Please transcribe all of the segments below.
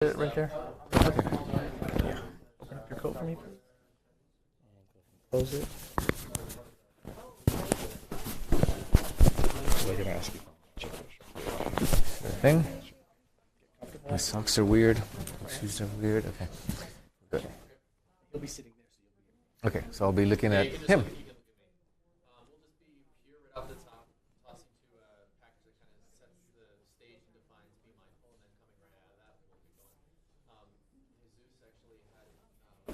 It right there? Okay. Yeah. Open up your coat for me, please. Close it. So they're gonna ask you. Thing. My socks are weird. My shoes are weird. Okay. Good. He'll be sitting there, so you'll be. Okay, so I'll be looking at him. We'll just be here right off the top, tossing to a package that kind of sets the stage and defines be mindful, and then coming right out of that, we'll keep going. Jesus actually had,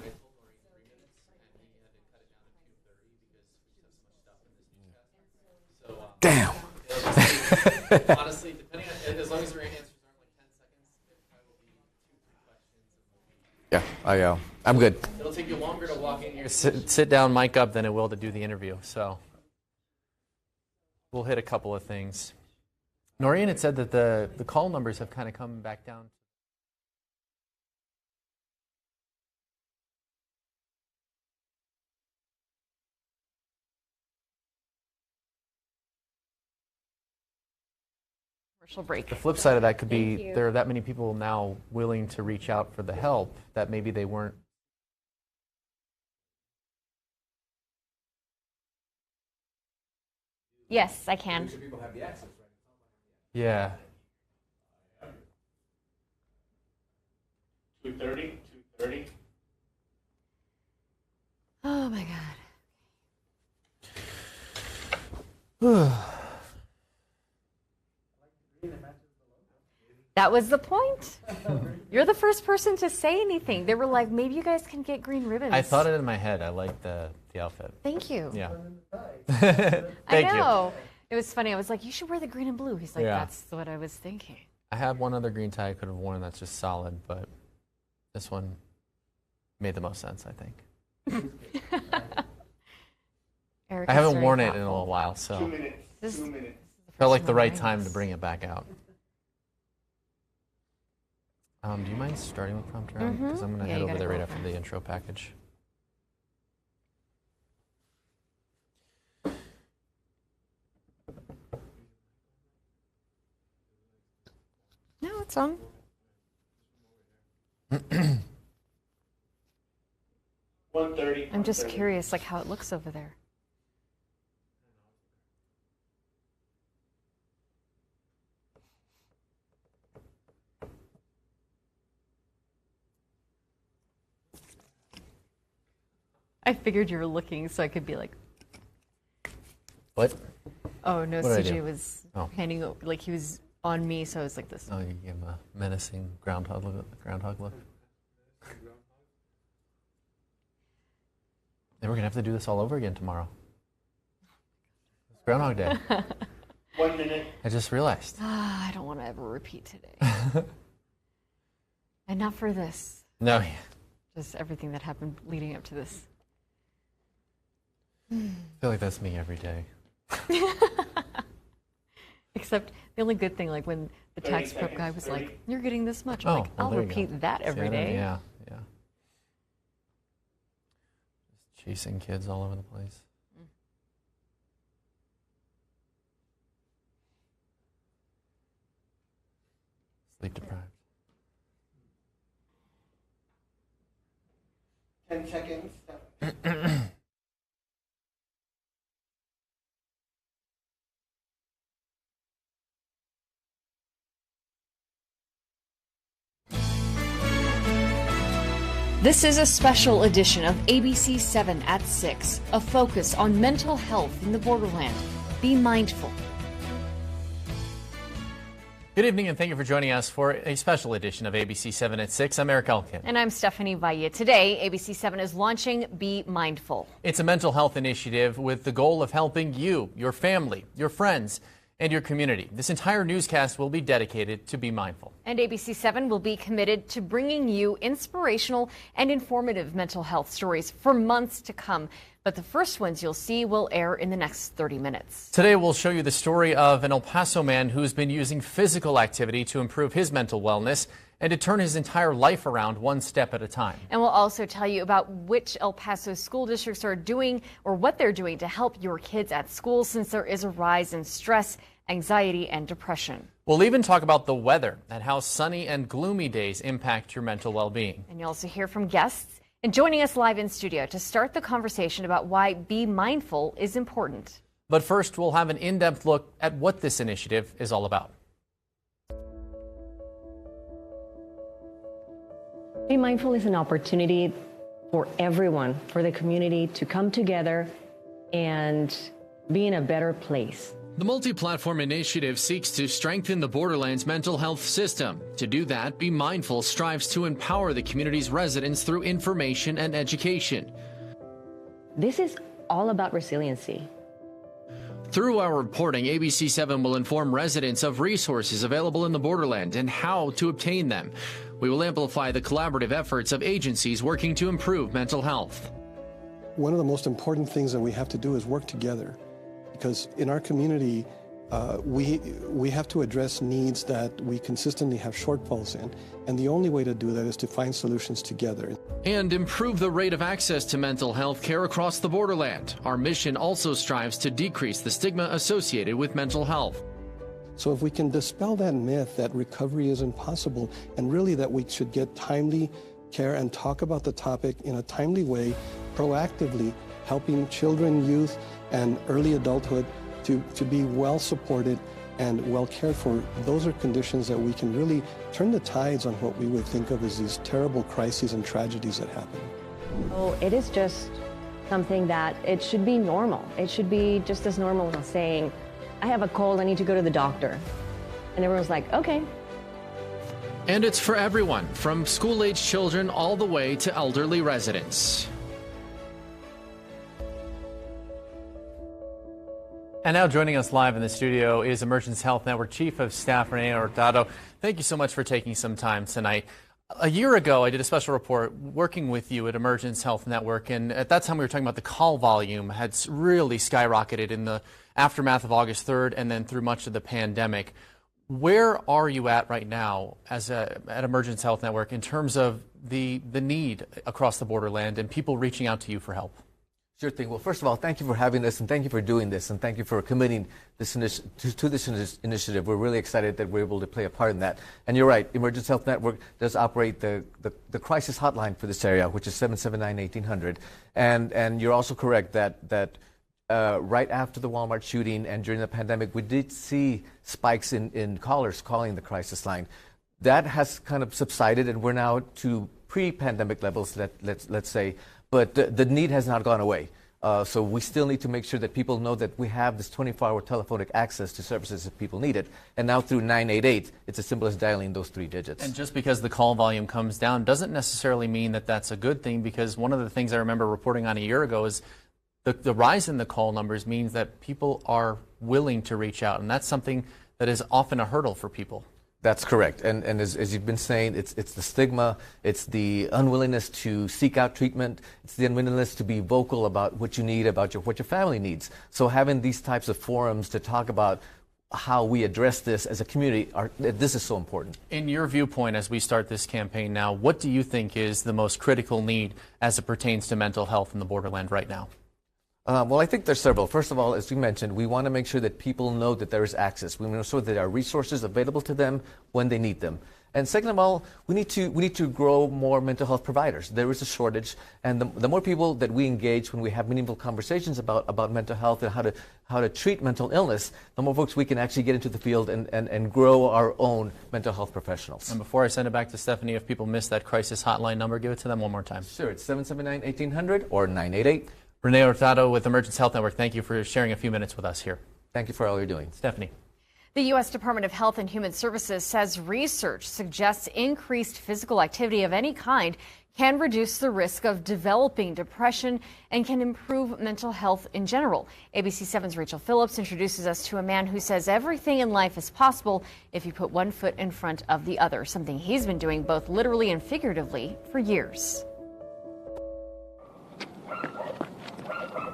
I told Maureen 3 minutes, and he had to cut it down to 2:30 because we just have so much stuff in this newscast. So, Damn. honestly, depending on, as long as your answers aren't like 10 seconds, it probably will be 2-3 questions. Yeah, I'm good. It'll take you longer to walk in here, sit down, mic up, than it will to do the interview. So we'll hit a couple of things. Noreen had said that the call numbers have kind of come back down. Commercial break. The flip side of that could be there are that many people now willing to reach out for the help that maybe they weren't. Yes, I can. People have the access, right? Yeah. 2:30. Oh my God. That was the point. You're the first person to say anything. They were like, maybe you guys can get green ribbons. I thought it in my head. I liked the outfit. Thank you. Yeah. I know. It was funny. I was like, you should wear the green and blue. He's like, Yeah. that's what I was thinking. I have one other green tie I could have worn that's just solid, but this one made the most sense, I think. Eric I is haven't very worn it in a thoughtful. little while, so 2 minutes. This- 2 minutes. felt like the right Nice. time to bring it back out. Do you mind starting with prompter? Because I'm going to Yeah, head you over gotta there go right over. after the intro package. No, it's on. 1:30. I'm just curious, like how it looks over there. I figured you were looking, so I could be like, What? oh no, What did I CJ do? was Oh. handing, like he was on me, so I was like this. Oh, you gave him a menacing groundhog look. Then we're going to have to do this all over again tomorrow. It's Groundhog Day. 1 minute. I just realized. I don't want to ever repeat today. And not for this. No. Just everything that happened leading up to this. I feel like that's me every day. Except the only good thing, like when the 30 tax prep seconds, guy was 30. like, you're getting this much. I'm Oh, like, well, I'll there you go. repeat that every See, I don't- day. Yeah. Just chasing kids all over the place. Sleep deprived. 10 seconds. This is a special edition of ABC-7 at 6, a focus on mental health in the Borderland. Be mindful. Good evening, and thank you for joining us for a special edition of ABC-7 at 6. I'm Eric Elkin. And I'm Stephanie Valle. Today, ABC-7 is launching Be Mindful. It's a mental health initiative with the goal of helping you, your family, your friends, and your community. This entire newscast will be dedicated to Be Mindful. And ABC-7 will be committed to bringing you inspirational and informative mental health stories for months to come. But the first ones you'll see will air in the next 30 minutes. Today, we'll show you the story of an El Paso man who's been using physical activity to improve his mental wellness and to turn his entire life around one step at a time. And we'll also tell you about which El Paso school districts are doing or what they're doing to help your kids at school, since there is a rise in stress anxiety, and depression. We'll even talk about the weather and how sunny and gloomy days impact your mental well-being. And you'll also hear from guests and joining us live in studio to start the conversation about why Be Mindful is important. But first, we'll have an in-depth look at what this initiative is all about. Be Mindful is an opportunity for everyone, for the community to come together and be in a better place. The multi-platform initiative seeks to strengthen the Borderland's mental health system. To do that, Be Mindful strives to empower the community's residents through information and education. This is all about resiliency. Through our reporting, ABC-7 will inform residents of resources available in the Borderland and how to obtain them. We will amplify the collaborative efforts of agencies working to improve mental health. One of the most important things that we have to do is work together, because in our community, we have to address needs that we consistently have shortfalls in, and the only way to do that is to find solutions together. And improve the rate of access to mental health care across the Borderland. Our mission also strives to decrease the stigma associated with mental health. So if we can dispel that myth that recovery is impossible, and really that we should get timely care and talk about the topic in a timely way, proactively helping children, youth, and early adulthood to be well supported and well cared for, those are conditions that we can really turn the tides on what we would think of as these terrible crises and tragedies that happen. Oh, it is just something that it should be normal. It should be just as normal as saying, I have a cold, I need to go to the doctor. And everyone's like, okay. And it's for everyone, from school-age children all the way to elderly residents. And now joining us live in the studio is Emergence Health Network Chief of Staff Renee Hurtado. Thank you so much for taking some time tonight. A year ago, I did a special report working with you at Emergence Health Network, and at that time we were talking about the call volume had really skyrocketed in the aftermath of August 3rd and then through much of the pandemic. Where are you at right now at Emergence Health Network in terms of the need across the Borderland and people reaching out to you for help? Sure thing. Well, first of all, thank you for having this, and thank you for doing this, and thank you for committing this to this initiative. We're really excited that we're able to play a part in that. And you're right, Emergence Health Network does operate the crisis hotline for this area, which is 779-1800. And you're also correct that right after the Walmart shooting and during the pandemic, we did see spikes in callers calling the crisis line. That has kind of subsided, and we're now to pre-pandemic levels, let's say. But the need has not gone away. So we still need to make sure that people know that we have this 24-hour telephonic access to services if people need it. And now through 988, it's as simple as dialing those 3 digits. And just because the call volume comes down doesn't necessarily mean that that's a good thing, because one of the things I remember reporting on a year ago is the rise in the call numbers means that people are willing to reach out. And that's something that is often a hurdle for people. That's correct. And as you've been saying, it's the stigma, it's the unwillingness to seek out treatment, it's the unwillingness to be vocal about what you need, about what your family needs. So having these types of forums to talk about how we address this as a community, this is so important. In your viewpoint, as we start this campaign now, what do you think is the most critical need as it pertains to mental health in the Borderland right now? Well, I think there's several. First of all, as you mentioned, we want to make sure that people know that there is access. We want to make sure that there are resources available to them when they need them. And second of all, we need to grow more mental health providers. There is a shortage, and the more people that we engage when we have meaningful conversations about mental health and how to treat mental illness, the more folks we can actually get into the field and grow our own mental health professionals. And before I send it back to Stephanie, if people missed that crisis hotline number, give it to them one more time. Sure, it's 779-1800 or 988. Renee Hurtado with Emergence Health Network, thank you for sharing a few minutes with us here. Thank you for all you're doing. Stephanie. The U.S. Department of Health and Human Services says research suggests increased physical activity of any kind can reduce the risk of developing depression and can improve mental health in general. ABC-7's Rachel Phillips introduces us to a man who says everything in life is possible if you put one foot in front of the other, something he's been doing both literally and figuratively for years.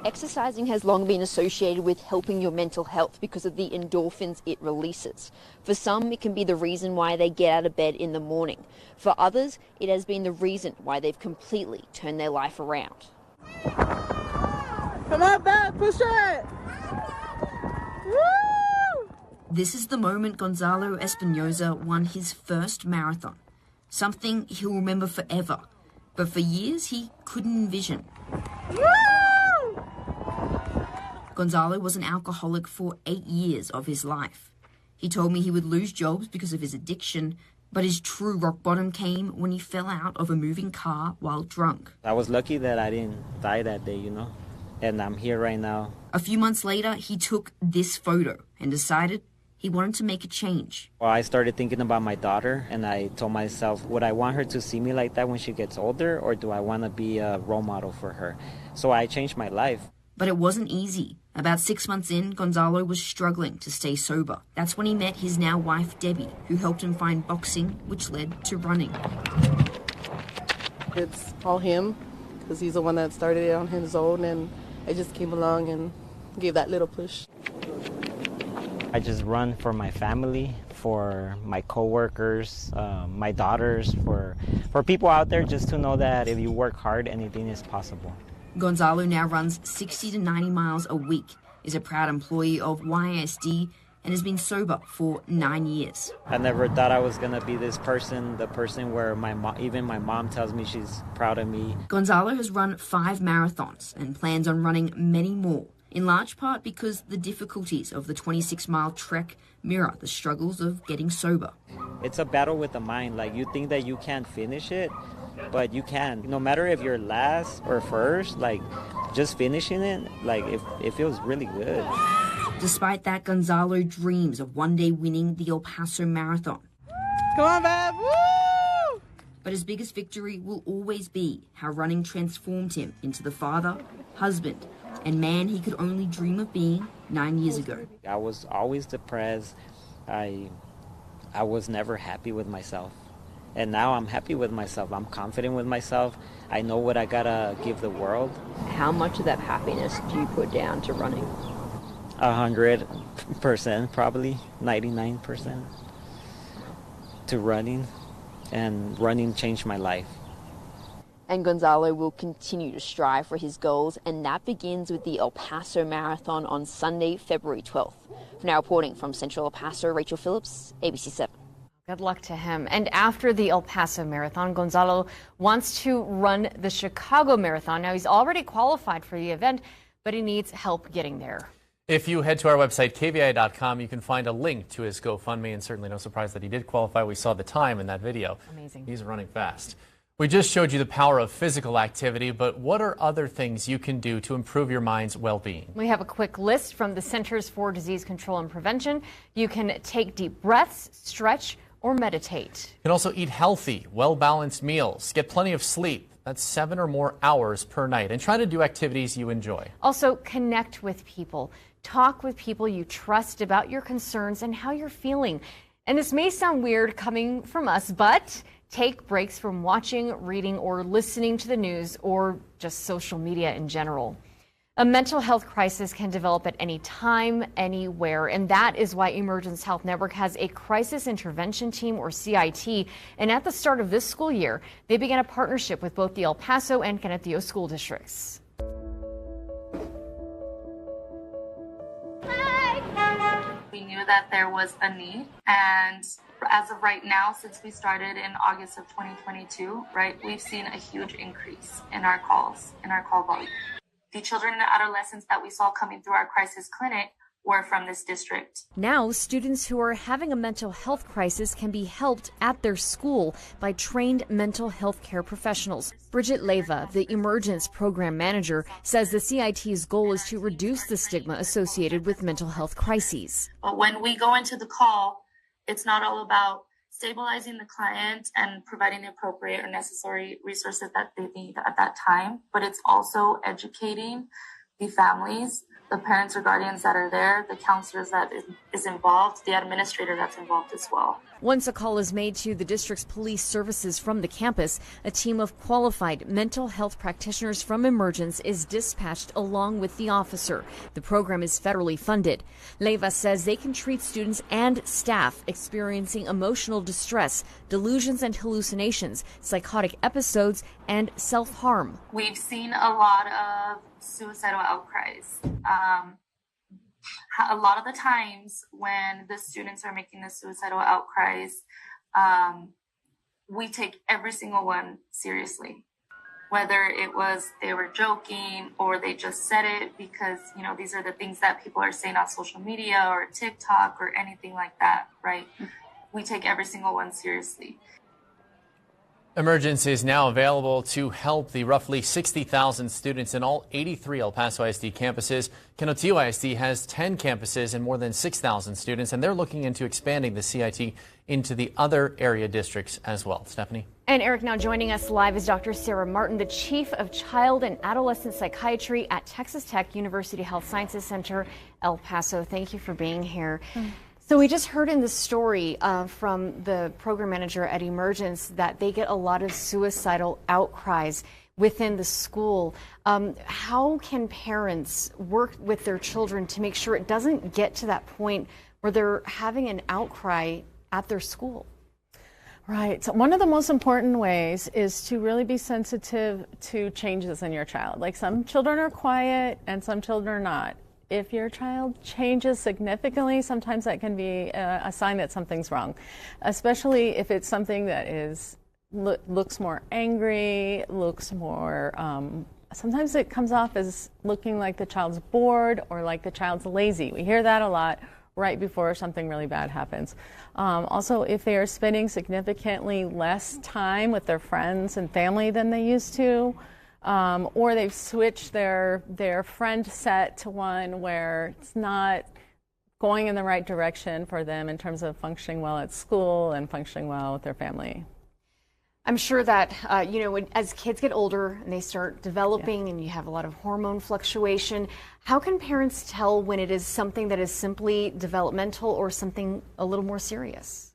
Exercising has long been associated with helping your mental health because of the endorphins it releases. For some, it can be the reason why they get out of bed in the morning. For others, it has been the reason why they've completely turned their life around. Come on back, push it! Woo! This is the moment Gonzalo Espinoza won his first marathon, something he'll remember forever, but for years he couldn't envision. Woo! Gonzalo was an alcoholic for 8 years of his life. He told me he would lose jobs because of his addiction, but his true rock bottom came when he fell out of a moving car while drunk. I was lucky that I didn't die that day, and I'm here right now. A few months later, he took this photo and decided he wanted to make a change. Well, I started thinking about my daughter, and I told myself, would I want her to see me like that when she gets older, or do I want to be a role model for her? So I changed my life. But it wasn't easy. About 6 months in, Gonzalo was struggling to stay sober. That's when he met his now wife, Debbie, who helped him find boxing, which led to running. It's all him, because he's the one that started it on his own, and I just came along and gave that little push. I just run for my family, for my coworkers, my daughters, for people out there just to know that if you work hard, anything is possible. Gonzalo now runs 60 to 90 miles a week, is a proud employee of YSD, and has been sober for 9 years. I never thought I was going to be this person, the person where even my mom tells me she's proud of me. Gonzalo has run 5 marathons and plans on running many more, in large part because the difficulties of the 26-mile trek mirror the struggles of getting sober. It's a battle with the mind. Like, you think that you can't finish it, but you can. No matter if you're last or first, like, just finishing it, like, it feels really good. Despite that, Gonzalo dreams of one day winning the El Paso Marathon. Come on, babe! Woo! But his biggest victory will always be how running transformed him into the father, husband, and man he could only dream of being 9 years ago. I was always depressed. I was never happy with myself. And now I'm happy with myself. I'm confident with myself. I know what I gotta give the world. How much of that happiness do you put down to running? 100%, probably 99% to running. And running changed my life. And Gonzalo will continue to strive for his goals, and that begins with the El Paso Marathon on Sunday, February 12th. For now, reporting from Central El Paso, Rachel Phillips, ABC-7. Good luck to him. And after the El Paso Marathon, Gonzalo wants to run the Chicago Marathon. Now, he's already qualified for the event, but he needs help getting there. If you head to our website, kvi.com, you can find a link to his GoFundMe, and certainly no surprise that he did qualify. We saw the time in that video. Amazing. He's running fast. We just showed you the power of physical activity, but what are other things you can do to improve your mind's well-being? We have a quick list from the Centers for Disease Control and Prevention. You can take deep breaths, stretch, or meditate. You can also eat healthy, well-balanced meals. Get plenty of sleep. That's 7 or more hours per night. And try to do activities you enjoy. Also, connect with people. Talk with people you trust about your concerns and how you're feeling. And this may sound weird coming from us, but take breaks from watching, reading, or listening to the news or just social media in general. A mental health crisis can develop at any time, anywhere, and that is why Emergence Health Network has a crisis intervention team, or CIT. And at the start of this school year, they began a partnership with both the El Paso and Canetio school districts. We knew that there was a need, and as of right now, since we started in August of 2022, right, we've seen a huge increase in our calls, in our call volume. The children and adolescents that we saw coming through our crisis clinic were from this district. Now, students who are having a mental health crisis can be helped at their school by trained mental health care professionals. Bridget Leva, the Emergence Program Manager, says the CIT's goal is to reduce the stigma associated with mental health crises. But when we go into the call, it's not all about stabilizing the client and providing the appropriate or necessary resources that they need at that time, but it's also educating the families, the parents or guardians that are there, the counselors that is involved, the administrator that's involved as well. Once a call is made to the district's police services from the campus, a team of qualified mental health practitioners from Emergence is dispatched along with the officer. The program is federally funded. Leva says they can treat students and staff experiencing emotional distress, delusions and hallucinations, psychotic episodes, and self-harm. We've seen a lot of suicidal outcries. A lot of the times when the students are making the suicidal outcries, we take every single one seriously. Whether it was they were joking or they just said it because, you know, these are the things that people are saying on social media or TikTok or anything like that, right? We take every single one seriously. Emergence is now available to help the roughly 60,000 students in all 83 El Paso ISD campuses. Canutillo ISD has 10 campuses and more than 6,000 students, and they're looking into expanding the CIT into the other area districts as well. Stephanie? And Eric, now joining us live is Dr. Sarah Martin, the Chief of Child and Adolescent Psychiatry at Texas Tech University Health Sciences Center, El Paso. Thank you for being here. So we just heard in the story from the program manager at Emergence that they get a lot of suicidal outcries within the school. How can parents work with their children to make sure it doesn't get to that point where they're having an outcry at their school? Right. So one of the most important ways is to really be sensitive to changes in your child. Like, some children are quiet and some children are not. If your child changes significantly, sometimes that can be a sign that something's wrong, especially if it's something that looks more angry, looks more, sometimes it comes off as looking like the child's bored or like the child's lazy. We hear that a lot right before something really bad happens. Also, if they are spending significantly less time with their friends and family than they used to, or they've switched their friend set to one where it's not going in the right direction for them in terms of functioning well at school and functioning well with their family. I'm sure that, as kids get older and they start developing and you have a lot of hormone fluctuation, how can parents tell when it is something that is simply developmental or something a little more serious?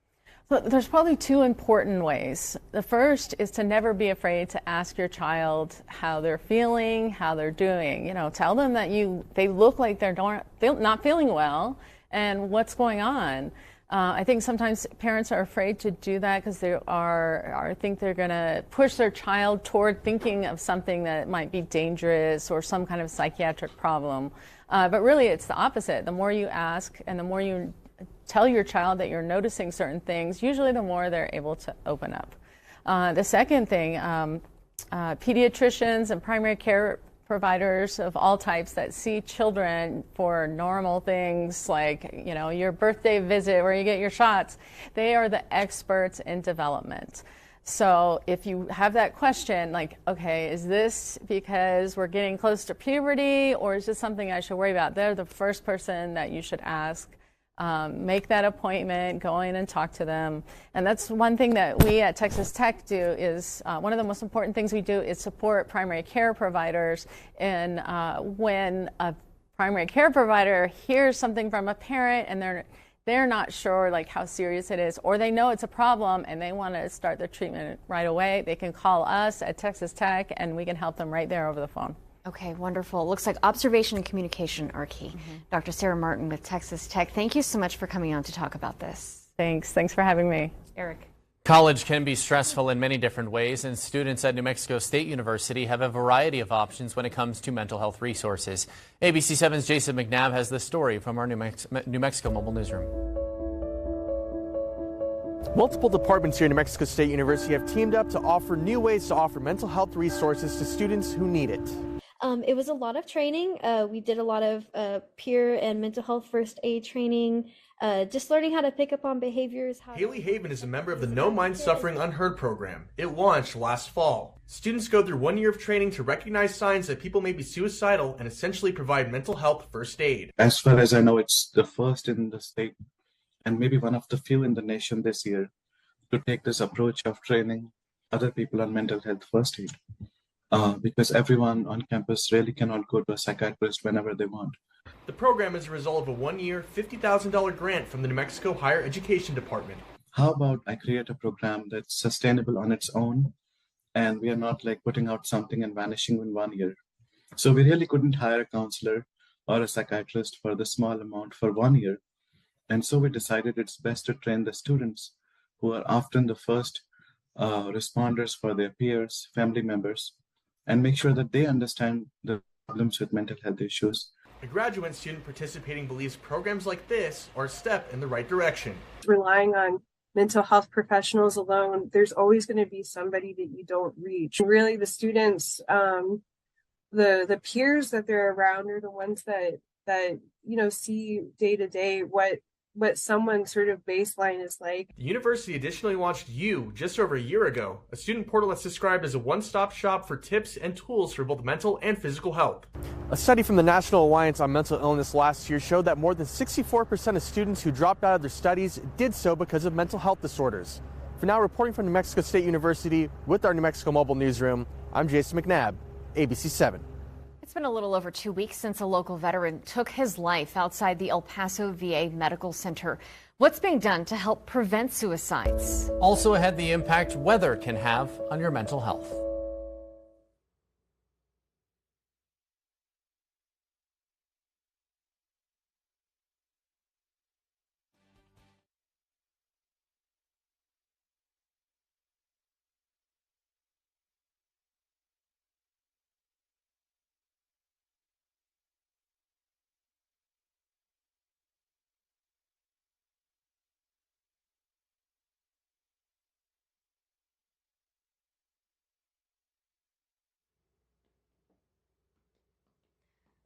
So there's probably two important ways. The first is to never be afraid to ask your child how they're feeling, how they're doing. Tell them that they look like they're not feeling well and what's going on. I think sometimes parents are afraid to do that because they think they're going to push their child toward thinking of something that might be dangerous or some kind of psychiatric problem. But really, it's the opposite. The more you ask and the more you tell your child that you're noticing certain things, usually the more they're able to open up. The second thing, pediatricians and primary care providers of all types that see children for normal things like, your birthday visit where you get your shots, they are the experts in development. So if you have that question, like, okay, is this because we're getting close to puberty or is this something I should worry about? They're the first person that you should ask. Make that appointment, go in and talk to them. And that's one thing that we at Texas Tech do is one of the most important things we do is support primary care providers. And when a primary care provider hears something from a parent and they're not sure like how serious it is, or they know it's a problem and they want to start their treatment right away, they can call us at Texas Tech and we can help them right there over the phone. Okay, wonderful. Looks like observation and communication are key. Dr. Sarah Martin with Texas Tech, thank you so much for coming on to talk about this. Thanks for having me. Eric. College can be stressful in many different ways, and students at New Mexico State University have a variety of options when it comes to mental health resources. ABC-7's Jason McNabb has the story from our New Mexico Mobile Newsroom. Multiple departments here at New Mexico State University have teamed up to offer new ways to offer mental health resources to students who need it. It was a lot of training. We did a lot of peer and mental health first aid training, just learning how to pick up on behaviors. Haley Haven is a member of the No Mind Suffering Unheard program. It launched last fall. Students go through 1 year of training to recognize signs that people may be suicidal and essentially provide mental health first aid. As far as I know, it's the first in the state and maybe one of the few in the nation this year to take this approach of training other people on mental health first aid. Because everyone on campus really cannot go to a psychiatrist whenever they want. The program is a result of a 1 year, $50,000 grant from the New Mexico Higher Education Department. How about I create a program that's sustainable on its own and we are not like putting out something and vanishing in 1 year. So we really couldn't hire a counselor or a psychiatrist for the small amount for 1 year. And so we decided it's best to train the students who are often the first responders for their peers, family members, and make sure that they understand the problems with mental health issues. A graduate student participating believes programs like this are a step in the right direction. Relying on mental health professionals alone, there's always going to be somebody that you don't reach. Really, the students, the peers that they're around are the ones that see day to day what someone's sort of baseline is like. The university additionally launched You just over a year ago, a student portal that's described as a one-stop shop for tips and tools for both mental and physical health. A study from the National Alliance on Mental Illness last year showed that more than 64% of students who dropped out of their studies did so because of mental health disorders. For now, reporting from New Mexico State University with our New Mexico Mobile Newsroom, I'm Jason McNabb, ABC-7. It's been a little over 2 weeks since a local veteran took his life outside the El Paso VA Medical Center. What's being done to help prevent suicides? Also ahead, the impact weather can have on your mental health.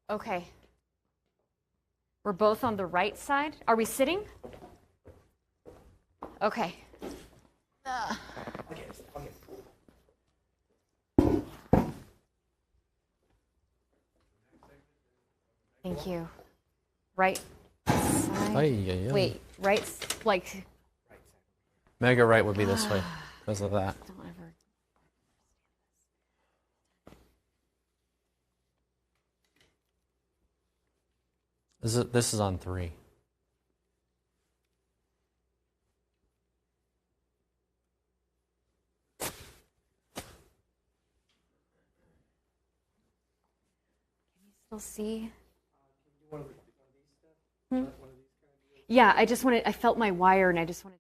Okay. We're both on the right side. Are we sitting? Okay. Thank you. Right side. Wait, right, like. Mega right would be this way because of that. Don't ever. This is on 3. Still see? Yeah, I felt my wire and I just wanted.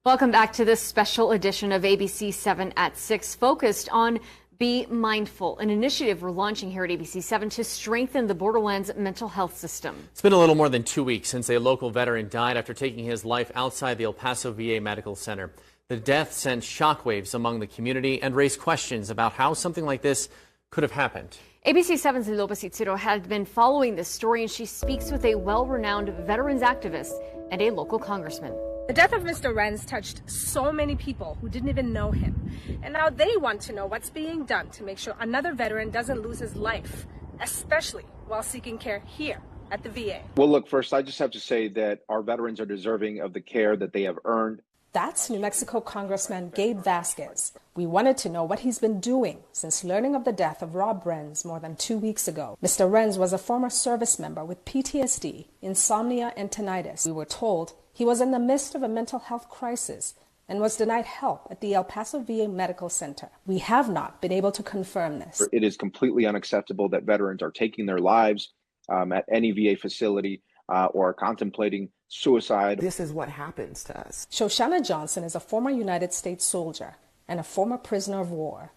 Welcome back to this special edition of ABC-7 at 6, focused on Be Mindful, an initiative we're launching here at ABC-7 to strengthen the Borderland's mental health system. It's been a little more than 2 weeks since a local veteran died after taking his life outside the El Paso VA Medical Center. The death sent shockwaves among the community and raised questions about how something like this could have happened. ABC-7's Lopez Itziro had been following this story, and she speaks with a well-renowned veterans activist and a local congressman. The death of Mr. Renz touched so many people who didn't even know him. And now they want to know what's being done to make sure another veteran doesn't lose his life, especially while seeking care here at the VA. Well, look, first, I just have to say that our veterans are deserving of the care that they have earned. That's New Mexico Congressman Gabe Vasquez. We wanted to know what he's been doing since learning of the death of Rob Renz more than 2 weeks ago. Mr. Renz was a former service member with PTSD, insomnia, and tinnitus. We were told he was in the midst of a mental health crisis and was denied help at the El Paso VA Medical Center. We have not been able to confirm this. It is completely unacceptable that veterans are taking their lives at any VA facility or contemplating suicide. This is what happens to us. Shoshana Johnson is a former United States soldier and a former prisoner of war.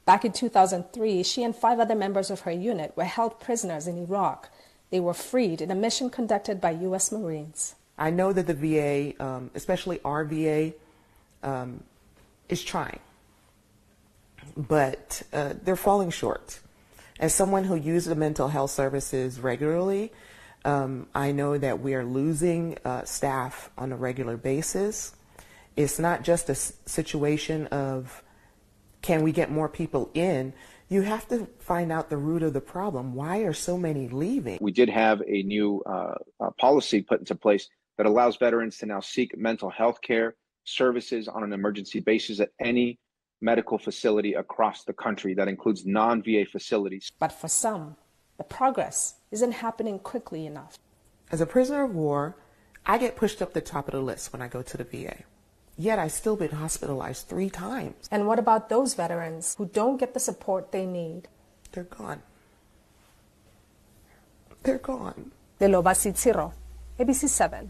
Back in 2003, she and 5 other members of her unit were held prisoners in Iraq. They were freed in a mission conducted by U.S. Marines. I know that the VA, especially our VA, is trying, but they're falling short. As someone who uses mental health services regularly, I know that we are losing staff on a regular basis. It's not just a situation of can we get more people in? You have to find out the root of the problem. Why are so many leaving? We did have a new policy put into place that allows veterans to now seek mental health care services on an emergency basis at any medical facility across the country. That includes non-VA facilities. But for some, The progress isn't happening quickly enough. As a prisoner of war, I get pushed up the top of the list when I go to the VA. Yet I've still been hospitalized 3 times. And what about those veterans who don't get the support they need? They're gone. They're gone. De Loba ABC-7.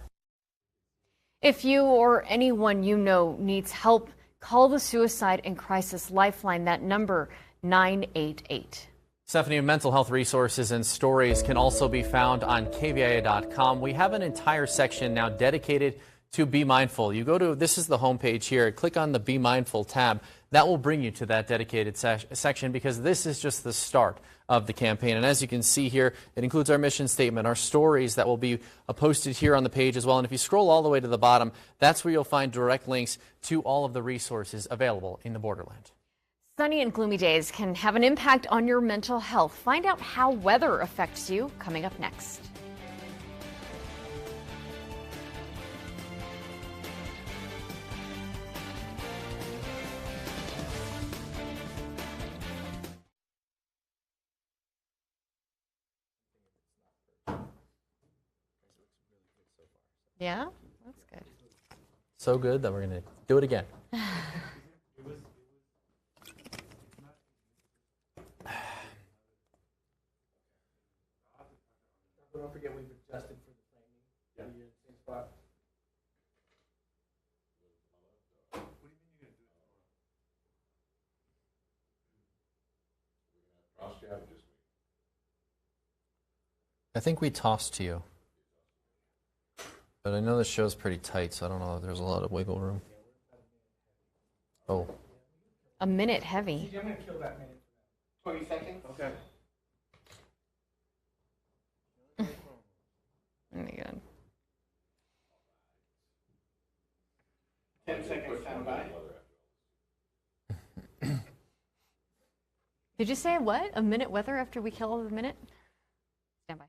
If you or anyone you know needs help, call the Suicide and Crisis Lifeline, that number 988. Stephanie, mental health resources and stories can also be found on KVIA.com. We have an entire section now dedicated to Be Mindful. You go to, this is the homepage here, click on the Be Mindful tab. That will bring you to that dedicated section, because this is just the start of the campaign. And as you can see here, it includes our mission statement, our stories that will be posted here on the page as well. And if you scroll all the way to the bottom, that's where you'll find direct links to all of the resources available in the Borderland. Sunny and gloomy days can have an impact on your mental health. Find out how weather affects you coming up next. Yeah, that's good. So good that we're going to do it again. Don't forget we've adjusted for the framing. Yeah. You're in the same spot. I think we tossed to you. But I know this show's pretty tight, so I don't know if there's a lot of wiggle room. Oh. A minute heavy. I'm going to kill that minute. 20 seconds? Okay. Very good. 10 seconds, stand by. Did you say what? A minute weather after we kill the minute? Stand by.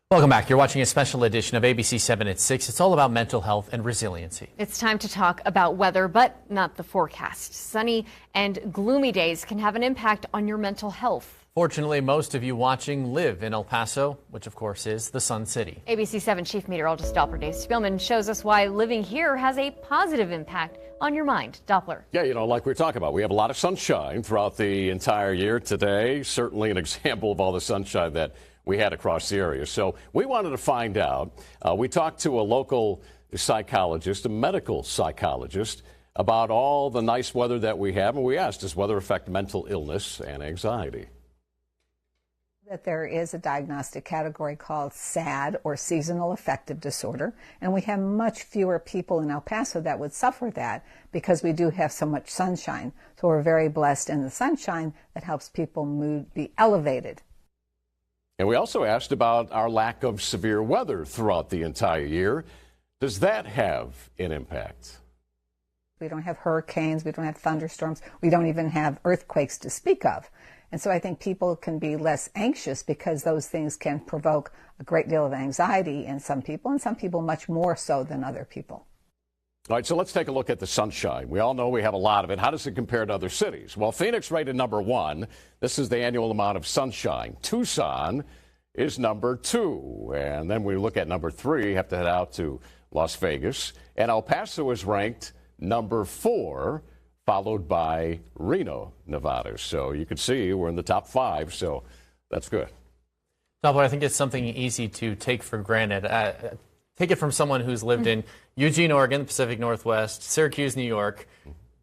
Welcome back. You're watching a special edition of ABC-7 at 6. It's all about mental health and resiliency. It's time to talk about weather, but not the forecast. Sunny and gloomy days can have an impact on your mental health. Fortunately, most of you watching live in El Paso, which of course is the Sun City. ABC-7 Chief Meteorologist Doppler Dave Spielman shows us why living here has a positive impact on your mind. Doppler. Yeah, you know, like we talk about, we have a lot of sunshine throughout the entire year. Today, certainly an example of all the sunshine that we had across the area. So we wanted to find out. We talked to a local psychologist, a medical psychologist, about all the nice weather that we have, and we asked, does weather affect mental illness and anxiety? That there is a diagnostic category called SAD, or seasonal affective disorder, and we have much fewer people in El Paso that would suffer that because we do have so much sunshine. So we're very blessed in the sunshine that helps people's mood be elevated. And we also asked about our lack of severe weather throughout the entire year. Does that have an impact? We don't have hurricanes, we don't have thunderstorms, we don't even have earthquakes to speak of. And so I think people can be less anxious because those things can provoke a great deal of anxiety in some people, and some people much more so than other people. All right, so let's take a look at the sunshine. We all know we have a lot of it. How does it compare to other cities? Well, Phoenix rated number 1. This is the annual amount of sunshine. Tucson is number 2. And then we look at number 3, you have to head out to Las Vegas. And El Paso is ranked number 4, followed by Reno, Nevada. So you can see we're in the top 5, so that's good. No, but I think it's something easy to take for granted. Take it from someone who's lived in Eugene, Oregon, the Pacific Northwest, Syracuse, New York,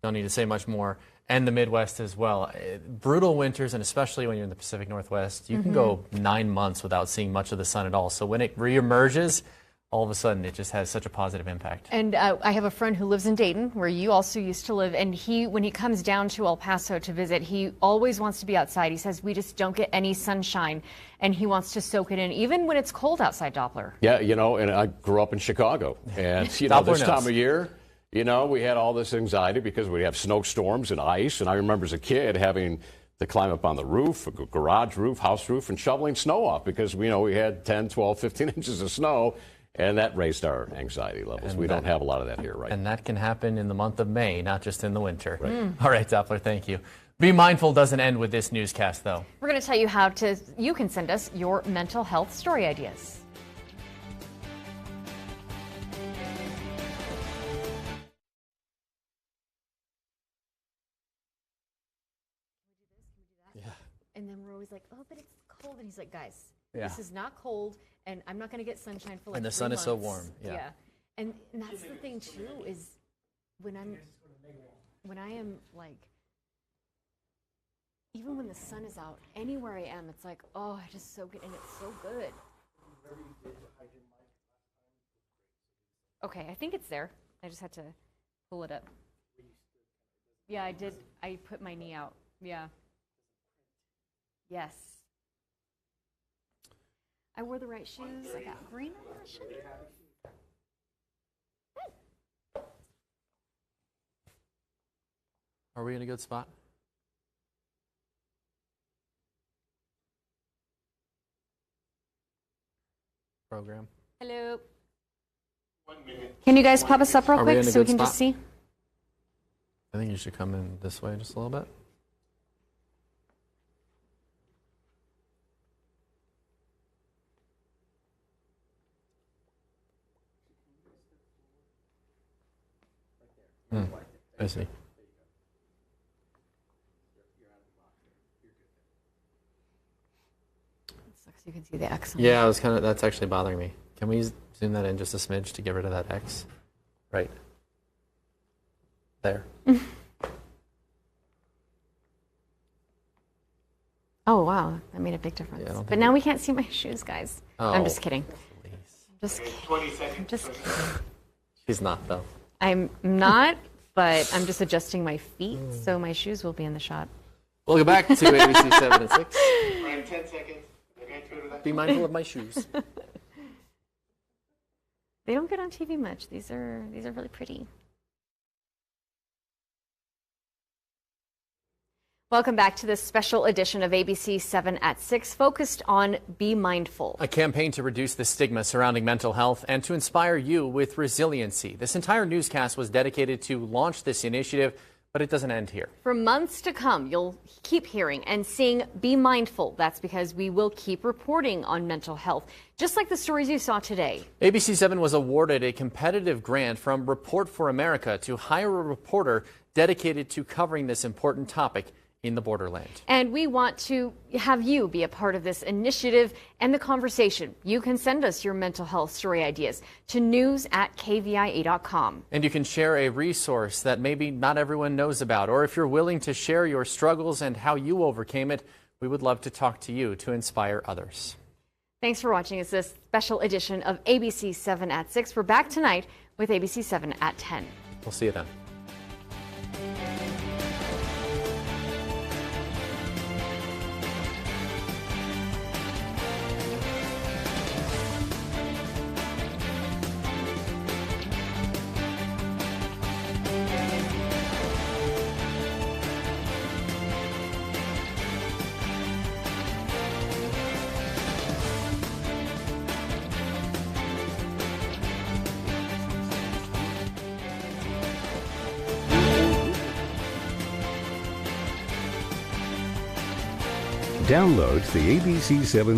don't need to say much more, and the Midwest as well. Brutal winters, and especially when you're in the Pacific Northwest, you can go 9 months without seeing much of the sun at all. So when it reemerges, all of a sudden it just has such a positive impact. And I have a friend who lives in Dayton, where you also used to live, and when he comes down to El Paso to visit, he always wants to be outside. He says we just don't get any sunshine, and he wants to soak it in, even when it's cold outside. Doppler. Yeah, you know, and I grew up in Chicago, and you know, this time of year, you know, we had all this anxiety because we have snowstorms and ice, and I remember as a kid having to climb up on the roof, a garage roof, house roof, and shoveling snow off because, you know, we had 10, 12, 15 inches of snow. And that raised our anxiety levels. We don't have a lot of that here, right? And that can happen in the month of May, not just in the winter. Right. All right, Doppler, thank you. Be mindful doesn't end with this newscast, though. We're going to tell you how you can send us your mental health story ideas. Yeah. And then we're always like, oh, but it's cold. And he's like, guys, Yeah. this is not cold, and I'm not going to get sunshine for like And the 3 sun is so months. warm. Yeah. And that's the thing too, is when I am like, even when the sun is out, anywhere I am, it's like, oh, I just soak it, and it's so good. Okay, I think it's there. I just had to pull it up. Yeah, I did. I put my knee out. Yeah. Yes. I wore the right shoes. I got green on my shoes. Are we in a good spot? Program. Hello. 1 minute. Can you guys pop us up real quick so we can just see? I think you should come in this way just a little bit. I see. You can see the X. Yeah, that's actually bothering me. Can we zoom that in just a smidge to get rid of that X? Right. There. Oh, wow. That made a big difference. Yeah, but now we can't see my shoes, guys. Oh, I'm just kidding. Please. Just kidding. 20 seconds. Just kidding. She's not, though. I'm not, but I'm just adjusting my feet, so my shoes will be in the shot. Welcome back to ABC-7 and 6. We're in 10 seconds. Be mindful of my shoes. They don't get on TV much. These are really pretty. Welcome back to this special edition of ABC-7 at 6, focused on Be Mindful. A campaign to reduce the stigma surrounding mental health and to inspire you with resiliency. This entire newscast was dedicated to launch this initiative, but it doesn't end here. For months to come, you'll keep hearing and seeing Be Mindful. That's because we will keep reporting on mental health, just like the stories you saw today. ABC-7 was awarded a competitive grant from Report for America to hire a reporter dedicated to covering this important topic in the Borderland. And we want to have you be a part of this initiative and the conversation. You can send us your mental health story ideas to news@kvia.com. And you can share a resource that maybe not everyone knows about, or if you're willing to share your struggles and how you overcame it, we would love to talk to you to inspire others. Thanks for watching. It's this special edition of ABC-7 at 6. We're back tonight with ABC-7 at 10. We'll see you then. Download the ABC-7